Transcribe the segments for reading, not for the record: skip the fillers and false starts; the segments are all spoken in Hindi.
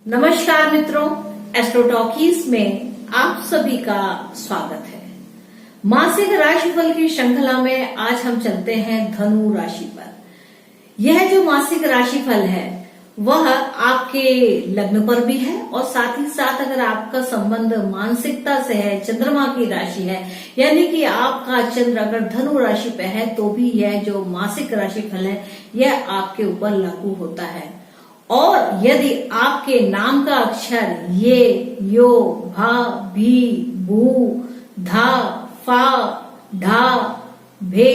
नमस्कार मित्रों, एस्ट्रो टॉकीज में आप सभी का स्वागत है। मासिक राशिफल की श्रृंखला में आज हम चलते हैं धनु राशि पर। यह जो मासिक राशिफल है वह आपके लग्न पर भी है और साथ ही साथ अगर आपका संबंध मानसिकता से है, चंद्रमा की राशि है, यानी कि आपका चंद्र अगर धनु राशि पे है तो भी यह जो मासिक राशिफल है यह आपके ऊपर लागू होता है। और यदि आपके नाम का अक्षर ये, यो, भा, भी, भू, धा, फा, ढा, भे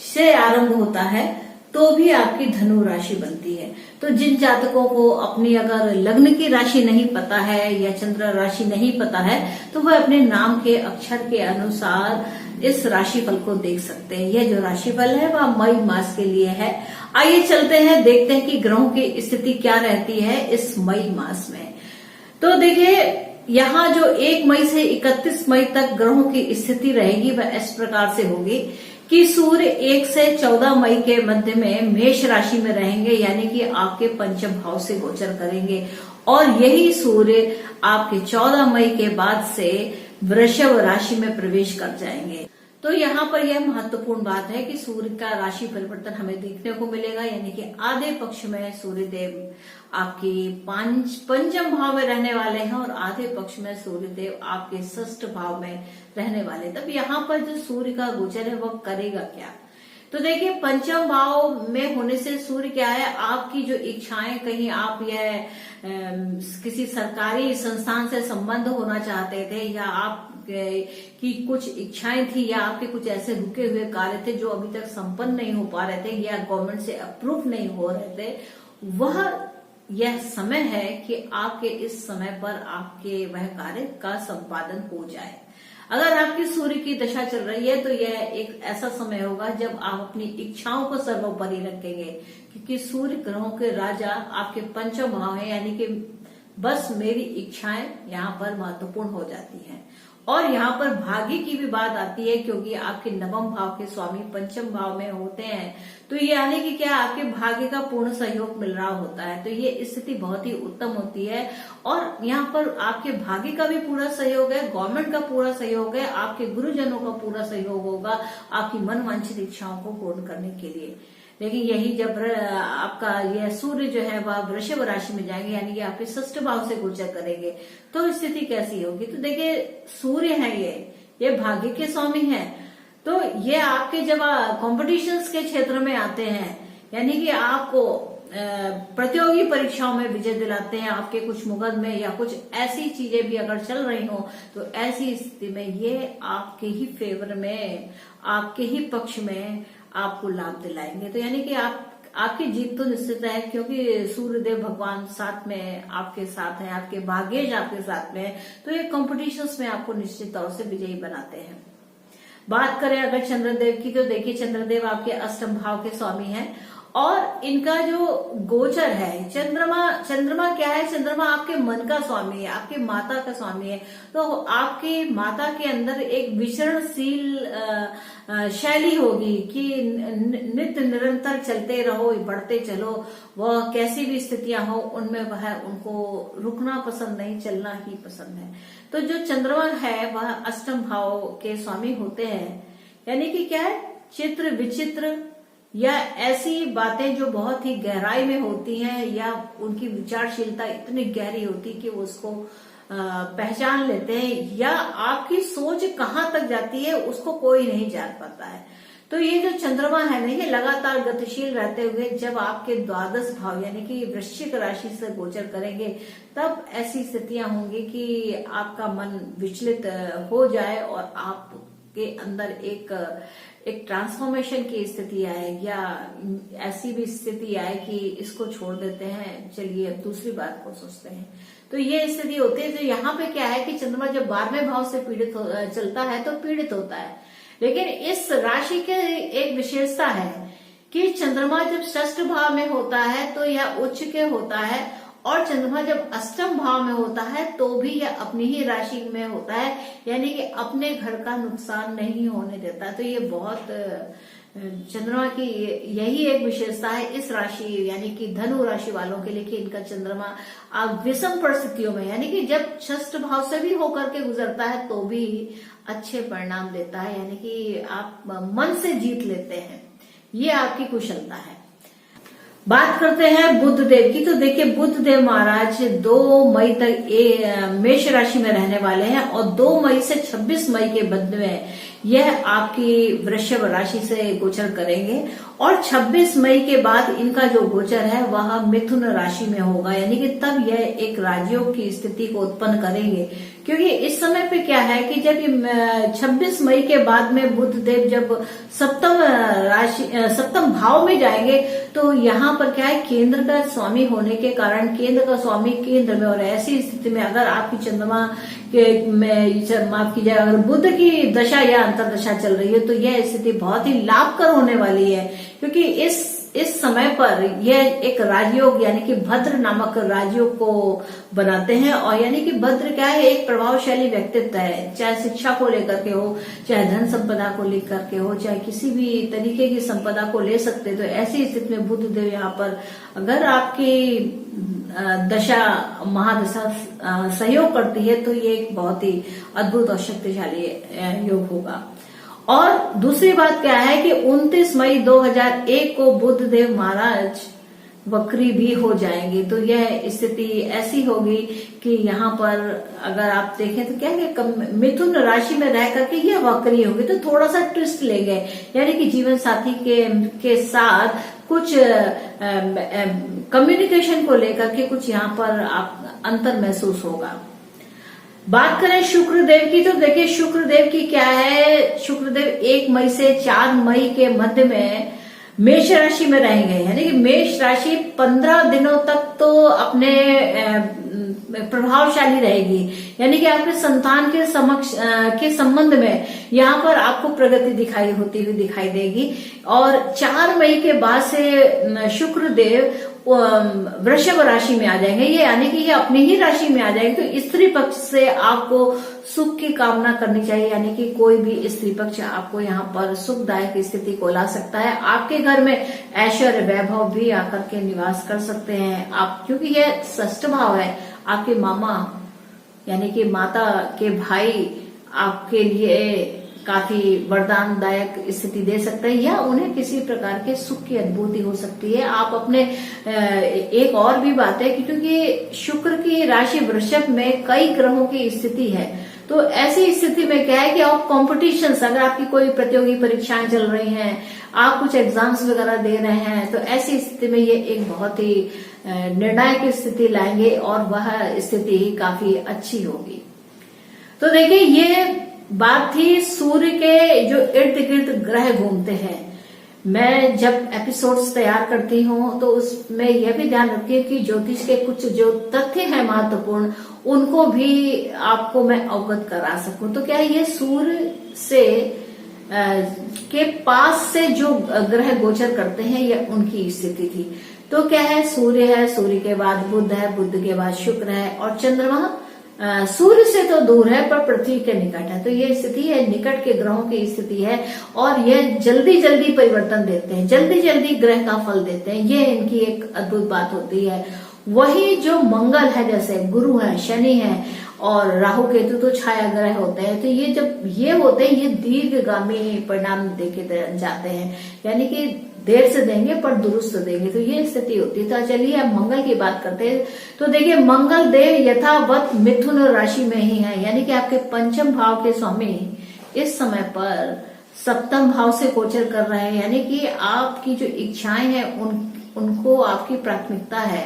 से आरंभ होता है तो भी आपकी धनु राशि बनती है। तो जिन जातकों को अपनी अगर लग्न की राशि नहीं पता है या चंद्र राशि नहीं पता है तो वह अपने नाम के अक्षर के अनुसार इस राशिफल को देख सकते हैं। यह जो राशिफल है वह मई मास के लिए है। आइए चलते हैं, देखते हैं कि ग्रहों की स्थिति क्या रहती है इस मई मास में। तो देखिए, यहाँ जो 1 मई से 31 मई तक ग्रहों की स्थिति रहेगी वह इस प्रकार से होगी कि सूर्य 1 से 14 मई के मध्य में मेष राशि में रहेंगे, यानी कि आपके पंचम भाव से गोचर करेंगे। और यही सूर्य आपके 14 मई के बाद से वृषभ राशि में प्रवेश कर जाएंगे। तो यहाँ पर यह महत्वपूर्ण बात है कि सूर्य का राशि परिवर्तन हमें देखने को मिलेगा, यानी कि आधे पक्ष में सूर्य देव आपके पंचम भाव में रहने वाले हैं और आधे पक्ष में सूर्य देव आपके षष्ठ भाव में रहने वाले। तब यहाँ पर जो सूर्य का गोचर है वह करेगा क्या? तो देखिए, पंचम भाव में होने से सूर्य क्या है, आपकी जो इच्छाएं, कहीं आप यह किसी सरकारी संस्थान से संबंध होना चाहते थे या आप की कुछ इच्छाएं थी या आपके कुछ ऐसे रुके हुए कार्य थे जो अभी तक संपन्न नहीं हो पा रहे थे या गवर्नमेंट से अप्रूव नहीं हो रहे थे, वह यह समय है कि आपके इस समय पर आपके वह कार्य का संपादन हो जाए। अगर आपकी सूर्य की दशा चल रही है तो यह एक ऐसा समय होगा जब आप अपनी इच्छाओं को सर्वोपरि रखेंगे, क्योंकि सूर्य ग्रहों के राजा आपके पंचम भाव है, यानी कि बस मेरी इच्छाएं यहाँ पर महत्वपूर्ण हो जाती हैं। और यहाँ पर भाग्य की भी बात आती है, क्योंकि आपके नवम भाव के स्वामी पंचम भाव में होते हैं, तो ये यानी कि क्या, आपके भाग्य का पूर्ण सहयोग मिल रहा होता है। तो ये स्थिति बहुत ही उत्तम होती है और यहाँ पर आपके भाग्य का भी पूरा सहयोग है, गवर्नमेंट का पूरा सहयोग है, आपके गुरुजनों का पूरा सहयोग होगा आपकी मनवांछित इच्छाओं को पूर्ण करने के लिए। लेकिन यही जब आपका यह सूर्य जो है वह वृषभ राशि में जाएंगे, यानी कि आपके षष्ठ भाव से गोचर करेंगे, तो स्थिति कैसी होगी? तो देखिए, सूर्य है ये भाग्य के स्वामी हैं, तो ये आपके जब कॉम्पिटिशन्स के क्षेत्र में आते हैं, यानी कि आपको प्रतियोगी परीक्षाओं में विजय दिलाते हैं, आपके कुछ मुकदमे या कुछ ऐसी चीजें भी अगर चल रही हो तो ऐसी स्थिति में ये आपके ही फेवर में, आपके ही पक्ष में आपको लाभ दिलाएंगे। तो यानी कि आपकी जीत तो निश्चित है, क्योंकि सूर्यदेव भगवान साथ में आपके साथ है, आपके भाग्येश आपके साथ में है, तो ये कॉम्पिटिशन्स में आपको निश्चित तौर से विजयी बनाते हैं। बात करें अगर चंद्रदेव की, तो देखिए, चंद्रदेव आपके अष्टम भाव के स्वामी हैं और इनका जो गोचर है, चंद्रमा क्या है, चंद्रमा आपके मन का स्वामी है, आपके माता का स्वामी है। तो आपके माता के अंदर एक विचरणशील शैली होगी कि नित्य निरंतर चलते रहो, बढ़ते चलो, वह कैसी भी स्थितियां हो उनमें वह उनको रुकना पसंद नहीं, चलना ही पसंद है। तो जो चंद्रमा है वह अष्टम भाव के स्वामी होते हैं, यानी कि क्या है, चित्र विचित्र या ऐसी बातें जो बहुत ही गहराई में होती हैं या उनकी विचारशीलता इतनी गहरी होती कि वो उसको पहचान लेते हैं, या आपकी सोच कहाँ तक जाती है उसको कोई नहीं जान पाता है। तो ये जो चंद्रमा है ना, ये लगातार गतिशील रहते हुए जब आपके द्वादश भाव यानी कि वृश्चिक राशि से गोचर करेंगे, तब ऐसी स्थितियां होंगी कि आपका मन विचलित हो जाए और आपके अंदर एक ट्रांसफॉर्मेशन की स्थिति आए या ऐसी भी स्थिति आए कि इसको छोड़ देते हैं, चलिए अब दूसरी बात को सोचते हैं। तो ये स्थिति होती है। तो यहाँ पे क्या है कि चंद्रमा जब 12वें भाव से चलता है तो पीड़ित होता है, लेकिन इस राशि के एक विशेषता है कि चंद्रमा जब षष्ठ भाव में होता है तो यह उच्च के होता है, और चंद्रमा जब अष्टम भाव में होता है तो भी यह अपनी ही राशि में होता है, यानी कि अपने घर का नुकसान नहीं होने देता। तो ये बहुत चंद्रमा की यही एक विशेषता है इस राशि यानी कि धनु राशि वालों के लिए कि इनका चंद्रमा आप विषम परिस्थितियों में यानी कि जब षष्ठ भाव से भी होकर के गुजरता है तो भी अच्छे परिणाम देता है, यानी कि आप मन से जीत लेते हैं, ये आपकी कुशलता है। बात करते हैं बुध देव की, तो देखिए बुध देव महाराज 2 मई तक मेष राशि में रहने वाले हैं और 2 मई से 26 मई के मध्य में यह आपकी वृषभ राशि से गोचर करेंगे और 26 मई के बाद इनका जो गोचर है वह मिथुन राशि में होगा, यानी कि तब यह एक राजयोग की स्थिति को उत्पन्न करेंगे। क्योंकि इस समय पे क्या है कि जब 26 मई के बाद में बुध देव जब सप्तम भाव में जाएंगे तो यहाँ पर क्या है, केंद्र का स्वामी होने के कारण केंद्र का स्वामी केंद्र में, और ऐसी स्थिति में अगर आपकी चंद्रमा में माफ कीजिए अगर बुध की दशा या अंतरदशा चल रही है तो यह स्थिति बहुत ही लाभकर होने वाली है। क्योंकि इस समय पर यह एक राजयोग यानी कि भद्र नामक राजयोग को बनाते हैं, और यानी कि भद्र क्या है, एक प्रभावशाली व्यक्तित्व है, चाहे शिक्षा को लेकर के हो, चाहे धन संपदा को लेकर के हो, चाहे किसी भी तरीके की संपदा को ले सकते। तो ऐसी स्थिति में बुध देव यहाँ पर अगर आपकी दशा महादशा सहयोग करती है तो ये एक बहुत ही अद्भुत और शक्तिशाली योग होगा। और दूसरी बात क्या है कि 29 मई 2001 को बुध देव महाराज वक्री भी हो जाएंगे। तो यह स्थिति ऐसी होगी कि यहाँ पर अगर आप देखें तो क्या है, मिथुन राशि में रह करके यह वक्री होगी तो थोड़ा सा ट्विस्ट लेंगे, यानी कि जीवन साथी के साथ कुछ कम्युनिकेशन को लेकर के कुछ यहाँ पर आप अंतर महसूस होगा। बात करें शुक्रदेव की, तो देखिए शुक्रदेव की क्या है, शुक्रदेव 1 मई से 4 मई के मध्य में मेष राशि में रहेंगे, यानी कि मेष राशि 15 दिनों तक तो अपने प्रभावशाली रहेगी, यानी कि आपके संतान के संबंध में यहाँ पर आपको प्रगति दिखाई होती हुई दिखाई देगी। और 4 मई के बाद से शुक्रदेव वृषभ राशि में आ जाएंगे, ये यानी कि ये अपनी ही राशि में आ जाएंगे। तो स्त्री पक्ष से आपको सुख की कामना करनी चाहिए, यानी कि कोई भी स्त्री पक्ष आपको यहाँ पर सुखदायक स्थिति को ला सकता है। आपके घर में ऐश्वर्य वैभव भी आकर के निवास कर सकते हैं आप, क्योंकि यह षष्ठ भाव है। आपके मामा यानी कि माता के भाई आपके लिए काफी वरदानदायक स्थिति दे सकते हैं, या उन्हें किसी प्रकार के सुख की अनुभूति हो सकती है। आप अपने एक और भी बात है कि क्योंकि शुक्र की राशि वृषभ में कई ग्रहों की स्थिति है, तो ऐसी स्थिति में क्या है कि आप कॉम्पिटिशन्स, अगर आपकी कोई प्रतियोगी परीक्षाएं चल रही हैं, आप कुछ एग्जाम्स वगैरह दे रहे हैं, तो ऐसी स्थिति में ये एक बहुत ही निर्णायक स्थिति लाएंगे और वह स्थिति काफी अच्छी होगी। तो देखिए ये बात थी सूर्य के जो इर्द गिर्द ग्रह घूमते हैं। मैं जब एपिसोड्स तैयार करती हूँ तो उसमें यह भी ध्यान रखिए कि ज्योतिष के कुछ जो तथ्य हैं महत्वपूर्ण, उनको भी आपको मैं अवगत करा सकूं। तो क्या ये सूर्य से के पास से जो ग्रह गोचर करते हैं ये उनकी स्थिति थी। तो क्या है, सूर्य है, सूर्य के बाद बुध है, बुध के बाद शुक्र है, और चंद्रमा सूर्य से तो दूर है पर पृथ्वी के निकट है। तो ये स्थिति है, निकट के ग्रहों की स्थिति है, और यह जल्दी जल्दी परिवर्तन देते हैं, जल्दी जल्दी ग्रह का फल देते हैं। ये इनकी एक अद्भुत बात होती है। वही जो मंगल है, जैसे गुरु है, शनि है और राहु केतु तो छाया ग्रह होते हैं। तो ये जब ये होते हैं, ये दीर्घगामी परिणाम देके जाते हैं, यानी कि देर से देंगे पर दुरुस्त देंगे। तो ये स्थिति होती है। तो चलिए अब मंगल की बात करते हैं। तो देखिए मंगल देव यथावत मिथुन राशि में ही है, यानी कि आपके पंचम भाव के स्वामी इस समय पर सप्तम भाव से गोचर कर रहे हैं, यानी कि आपकी जो इच्छाएं हैं उनको आपकी प्राथमिकता है।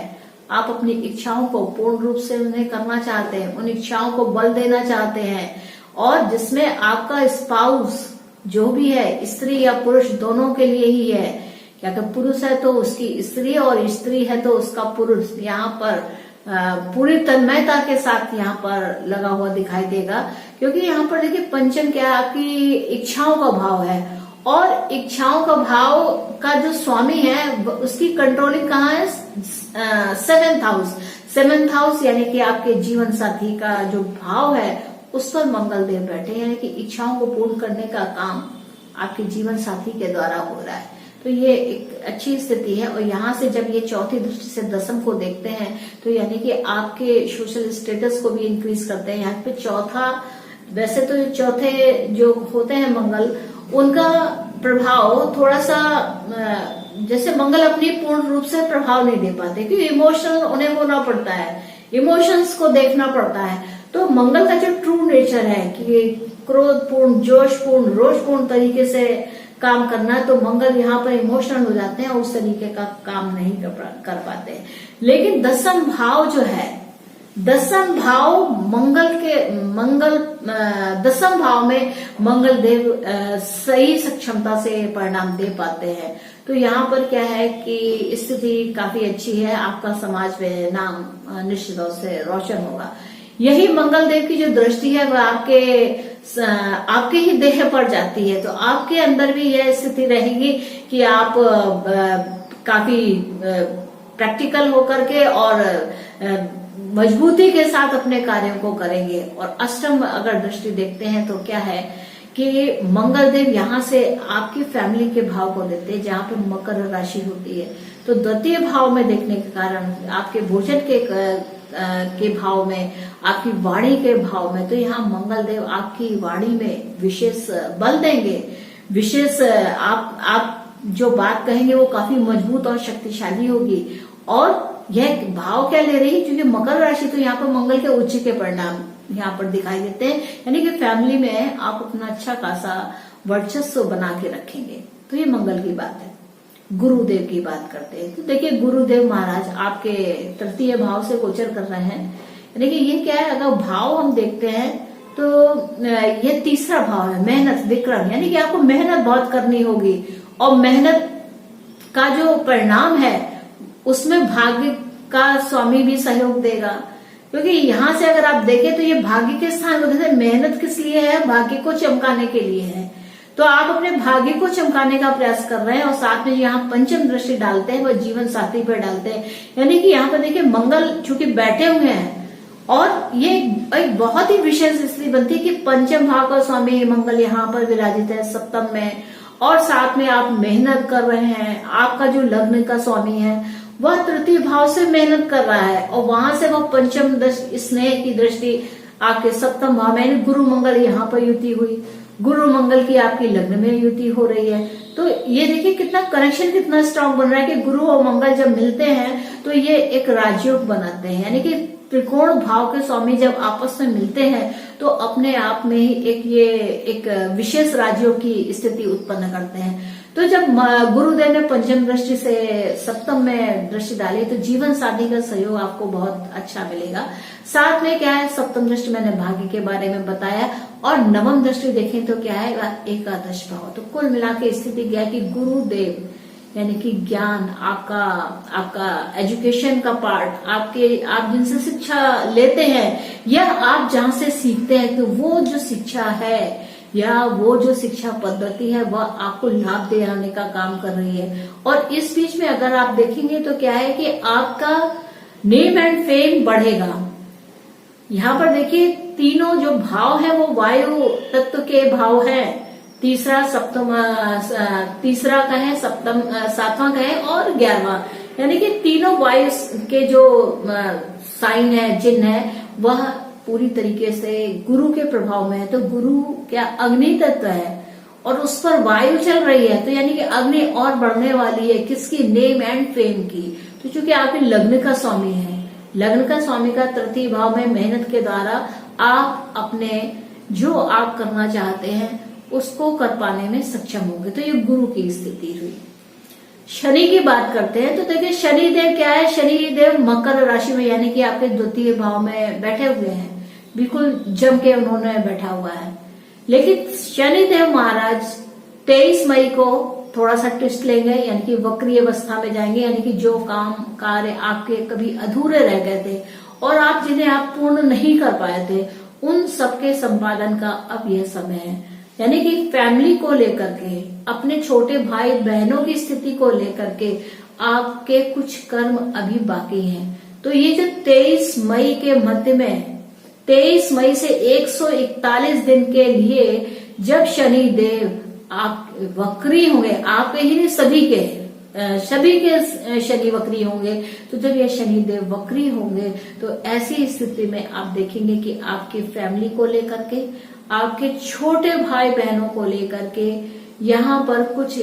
आप अपनी इच्छाओं को पूर्ण रूप से उन्हें करना चाहते हैं, उन इच्छाओं को बल देना चाहते हैं, और जिसमें आपका स्पाउस जो भी है, स्त्री या पुरुष दोनों के लिए ही है। क्या कि पुरुष है तो उसकी स्त्री और स्त्री है तो उसका पुरुष, यहाँ पर पूरी तन्मयता के साथ यहाँ पर लगा हुआ दिखाई देगा। क्योंकि यहाँ पर देखिए पंचम क्या आपकी इच्छाओं का भाव है, और इच्छाओं का भाव का जो स्वामी है उसकी कंट्रोलिंग कहाँ है, 7th हाउस यानी कि आपके जीवन साथी का जो भाव है उस पर मंगल देव बैठे, यानी कि इच्छाओं को पूर्ण करने का काम आपके जीवन साथी के द्वारा हो रहा है। तो ये एक अच्छी स्थिति है। और यहाँ से जब ये चौथी दृष्टि से दसम को देखते हैं तो यानी कि आपके सोशल स्टेटस को भी इंक्रीज करते हैं। यहाँ पे चौथा, वैसे तो चौथे जो होते हैं मंगल, उनका प्रभाव थोड़ा सा, जैसे मंगल अपनी पूर्ण रूप से प्रभाव नहीं दे पाते क्योंकि इमोशनल उन्हें होना पड़ता है, इमोशंस को देखना पड़ता है। तो मंगल का जो ट्रू नेचर है कि क्रोधपूर्ण, जोशपूर्ण, रोषपूर्ण तरीके से काम करना, तो मंगल यहाँ पर इमोशनल हो जाते हैं और उस तरीके का काम नहीं कर पाते। लेकिन दसम भाव जो है, दसम भाव दसम भाव में मंगल देव सही सक्षमता से परिणाम दे पाते हैं। तो यहाँ पर क्या है कि स्थिति काफी अच्छी है, आपका समाज में नाम निश्चित रूप से रोशन होगा। यही मंगल देव की जो दृष्टि है वह आपके ही देह पर जाती है, तो आपके अंदर भी यह स्थिति रहेगी कि आप काफी प्रैक्टिकल होकर के और मजबूती के साथ अपने कार्यों को करेंगे। और अष्टम अगर दृष्टि देखते हैं तो क्या है कि मंगल देव यहाँ से आपकी फैमिली के भाव को देते हैं, जहाँ पे मकर राशि होती है। तो द्वितीय भाव में देखने के कारण आपके भोजन के भाव में, आपकी वाणी के भाव में, तो यहाँ मंगल देव आपकी वाणी में विशेष बल देंगे, विशेष आप जो बात कहेंगे वो काफी मजबूत और शक्तिशाली होगी। और यह भाव क्या ले रही है, क्योंकि मकर राशि तो यहाँ पर मंगल के उच्च के परिणाम यहाँ पर दिखाई देते हैं, यानी कि फैमिली में आप अपना अच्छा खासा वर्चस्व बना के रखेंगे। तो ये मंगल की बात है। गुरुदेव की बात करते हैं तो देखिए, गुरुदेव महाराज आपके तृतीय भाव से गोचर कर रहे हैं, यानी कि ये क्या है, अगर भाव हम देखते हैं तो ये तीसरा भाव है, मेहनत, विक्रम, यानी कि आपको मेहनत बहुत करनी होगी और मेहनत का जो परिणाम है उसमें भाग्य का स्वामी भी सहयोग देगा। क्योंकि यहाँ से अगर आप देखें तो ये भाग्य के स्थान को, जैसे मेहनत किस लिए है, भाग्य को चमकाने के लिए है। तो आप अपने भाग्य को चमकाने का प्रयास कर रहे हैं और साथ में यहाँ पंचम दृष्टि डालते हैं, वह जीवन साथी पर डालते हैं। यानी कि यहाँ पर देखिए मंगल चूंकि बैठे हुए हैं और ये एक बहुत ही विशेष स्थिति बनती है कि पंचम भाव का स्वामी मंगल यहाँ पर विराजित है सप्तम में, और साथ में आप मेहनत कर रहे हैं। आपका जो लग्न का स्वामी है वह तृतीय भाव से मेहनत कर रहा है और वहां से वह पंचम स्नेह की दृष्टि आपके सप्तम भाव में, गुरु मंगल यहाँ पर युति हुई, गुरु मंगल की आपकी लग्न में युति हो रही है। तो ये देखिए कितना कनेक्शन कितना स्ट्रांग बन रहा है कि गुरु और मंगल जब मिलते हैं तो ये एक राजयोग बनाते हैं, यानी कि त्रिकोण भाव के स्वामी जब आपस में मिलते हैं तो अपने आप में ही एक विशेष राजयोग की स्थिति उत्पन्न करते हैं। तो जब गुरुदेव ने पंचम दृष्टि से सप्तम में दृष्टि डाली तो जीवन साथी का सहयोग आपको बहुत अच्छा मिलेगा। साथ में क्या है, सप्तम दृष्टि मैंने भाग्य के बारे में बताया, और नवम दृष्टि देखें तो क्या है, एकादश भाव। तो कुल मिला के स्थिति क्या है कि गुरुदेव यानी कि ज्ञान, आपका एजुकेशन का पार्ट, आप जिनसे शिक्षा लेते हैं या आप जहां से सीखते हैं, तो वो जो शिक्षा है या वो जो शिक्षा पद्धति है वह आपको लाभ दे आने का काम कर रही है। और इस बीच में अगर आप देखेंगे तो क्या है कि आपका नेम एंड फेम बढ़ेगा। यहाँ पर देखिए तीनों जो भाव है वो वायु तत्व के भाव है, तीसरा का है, सप्तम, सातवां का है और 11वां, यानी कि तीनों वायु के जो साइन है, चिन्ह है, वह पूरी तरीके से गुरु के प्रभाव में है। तो गुरु क्या अग्नि तत्व है और उस पर वायु चल रही है, तो यानी कि अग्नि और बढ़ने वाली है किसकी, नेम एंड फेम की। तो चूंकि आपके लग्न का स्वामी है, लग्न का स्वामी का तृतीय भाव में मेहनत के द्वारा आप अपने जो आप करना चाहते हैं उसको कर पाने में सक्षम होंगे। तो ये गुरु की स्थिति हुई। शनि की बात करते हैं तो देखिए शनि देव क्या है, शनि देव मकर राशि में यानी कि आपके द्वितीय भाव में बैठे हुए हैं, बिल्कुल जम के उन्होंने बैठा हुआ है। लेकिन शनि देव महाराज 23 मई को थोड़ा सा ट्विस्ट लेंगे, यानी कि वक्री अवस्था में जाएंगे, यानी कि जो काम कार्य आपके कभी अधूरे रह गए थे और आप जिन्हें आप पूर्ण नहीं कर पाए थे, उन सबके संपादन का अब यह समय है। यानी कि फैमिली को लेकर के, अपने छोटे भाई बहनों की स्थिति को लेकर के आपके कुछ कर्म अभी बाकी हैं। तो ये जो 23 मई के मध्य में, 23 मई से 141 दिन के लिए जब शनि देव आप वक्री होंगे, आपके ही नहीं सभी के शनि वक्री होंगे। तो जब ये शनि देव वक्री होंगे तो ऐसी स्थिति में आप देखेंगे कि आपकी फैमिली को लेकर के, आपके छोटे भाई बहनों को लेकर के यहाँ पर कुछ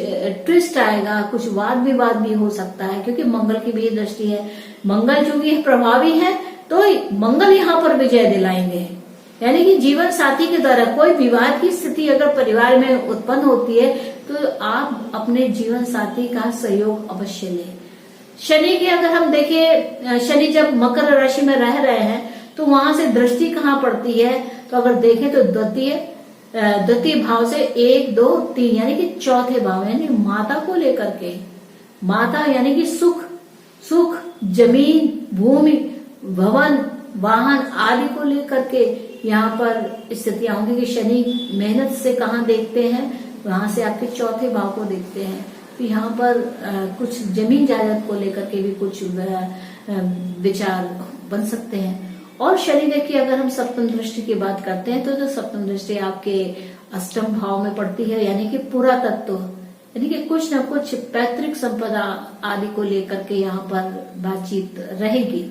ट्विस्ट आएगा, कुछ वाद विवाद भी हो सकता है, क्योंकि मंगल की भी दृष्टि है। मंगल चूंकि प्रभावी है तो मंगल यहाँ पर विजय दिलाएंगे, यानी कि जीवन साथी के द्वारा कोई विवाद की स्थिति अगर परिवार में उत्पन्न होती है तो आप अपने जीवन साथी का सहयोग अवश्य लें। शनि की अगर हम देखें, शनि जब मकर राशि में रह रहे हैं तो वहां से दृष्टि कहाँ पड़ती है, तो अगर देखें तो द्वितीय भाव से 1, 2, 3 यानी कि चौथे भाव, यानी माता को लेकर के, माता यानी कि सुख, जमीन, भूमि, भवन, वाहन आदि को लेकर के यहाँ पर स्थितियां होंगी कि शनि मेहनत से कहाँ देखते हैं, वहां से आपके चौथे भाव को देखते हैं। तो यहाँ पर कुछ जमीन जायदाद को लेकर के भी कुछ विचार बन सकते हैं। और शनि देखिए, अगर हम सप्तम दृष्टि की बात करते हैं तो सप्तम दृष्टि आपके अष्टम भाव में पड़ती है, यानी कि पुरातत्व, यानी कि कुछ न कुछ पैतृक संपदा आदि को लेकर के यहाँ पर बातचीत रहेगी।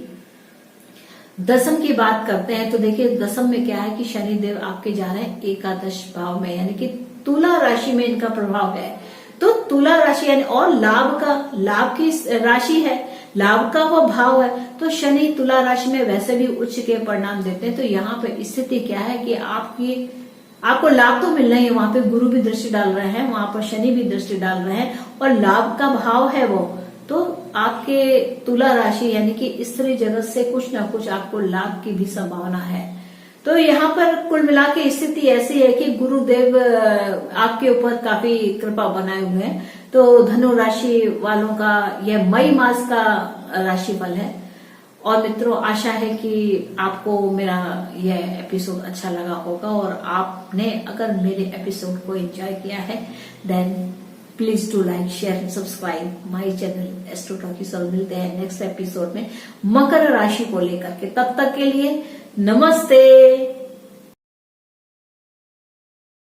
दसम की बात करते हैं तो देखिए दसम में क्या है कि शनि देव आपके जा रहे हैं एकादश भाव में, यानी कि तुला राशि में इनका प्रभाव है। तो तुला राशि यानी और लाभ की राशि है, लाभ का वो भाव है। तो शनि तुला राशि में वैसे भी उच्च के परिणाम देते हैं। तो यहाँ पे स्थिति क्या है कि आपको लाभ तो मिल रही है, वहां पे गुरु भी दृष्टि डाल रहे हैं, वहां पर शनि भी दृष्टि डाल रहे हैं और लाभ का भाव है वो। तो आपके तुला राशि यानी कि स्त्री जगत से कुछ ना कुछ आपको लाभ की भी संभावना है। तो यहाँ पर कुल मिला के स्थिति ऐसी है कि गुरुदेव आपके ऊपर काफी कृपा बनाए हुए हैं। तो धनु राशि वालों का यह मई मास का राशिफल है। और मित्रों, आशा है कि आपको मेरा यह एपिसोड अच्छा लगा होगा और आपने अगर मेरे एपिसोड को एंजॉय किया है then please do like, share and subscribe my channel Astro Talkies. और मिलते हैं नेक्स्ट एपिसोड में मकर राशि को लेकर के। तब तक के लिए नमस्ते।